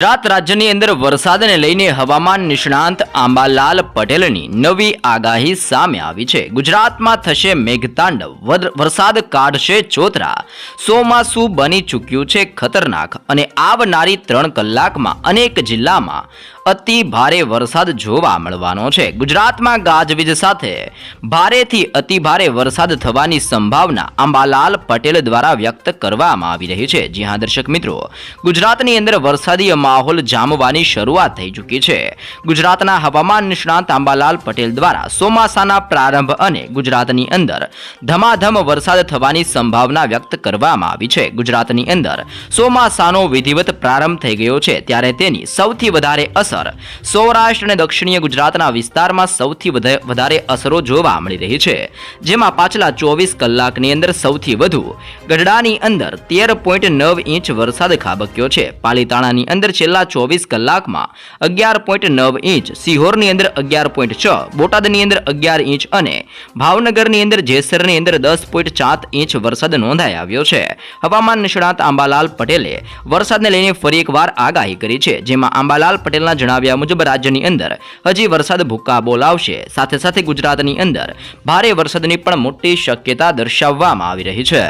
ગુજરાત રાજ્યની અંદર વરસાદને લઈને હવામાન નિષ્ણાંત આંબાલાલ પટેલની નવી આગાહી સામે આવી છે। ગુજરાતમાં થશે મેઘતાંડવ, વરસાદ કાઢશે ચોતરા, ચોમાસું બની ચૂક્યું છે ખતરનાક અને આવનારી 3 કલાકમાં અનેક જિલ્લામાં અતિ ભારે વરસાદ જોવા મળવાનો છે। ગુજરાતમાં ગાજવીજ સાથે ભારેથી અતિ ભારે વરસાદ થવાની સંભાવના આંબાલાલ પટેલ દ્વારા વ્યક્ત કરવામાં આવી રહી છે। જી હા દર્શક મિત્રો, ગુજરાતની અંદર વરસાદી માહોલ જામવાની શરૂઆત થઈ ચૂકી છે। ગુજરાતના હવામાન નિષ્ણાંત આંબાલાલ પટેલ દ્વારા ચોમાસાના પ્રારંભ અને ગુજરાતની અંદર ધમાધમ વરસાદ થવાની સંભાવના વ્યક્ત કરવામાં આવી છે। ગુજરાતની અંદર ચોમાસાનો વિધિવત પ્રારંભ થઈ ગયો છે, ત્યારે તેની સૌથી વધારે અસર સૌરાષ્ટ્ર અને દક્ષિણીય ગુજરાતના વિસ્તારમાં સૌથી વધારે અસરો જોવા મળી રહી છે, જેમાં પાછલા 24 કલાકની અંદર સૌથી વધુ ગઢડાની અંદર 13.9 ઇંચ વરસાદ ખાબક્યો છે। પાલીતાણાની અંદર છેલ્લા 24 કલાકમાં 11.9 ઇંચ, સિહોરની અંદર 11.6, બોટાદની અંદર 11 ઇંચ અને ભાવનગરની અંદર જેસરની અંદર 10.4 ઇંચ વરસાદ નોંધાઈ આવ્યો છે। હવામાન નિષ્ણાત આંબાલાલ પટેલે વરસાદને લઈને ફરી એકવાર આગાહી કરી છે, જેમાં આંબાલાલ પટેલના જણાવ્યા મુજબ રાજ્યની અંદર હજી વરસાદ ભૂક્કા બોલાવશે, સાથે સાથે ગુજરાતની અંદર ભારે વરસાદની પણ મોટી શક્યતા દર્શાવવામાં આવી રહી છે।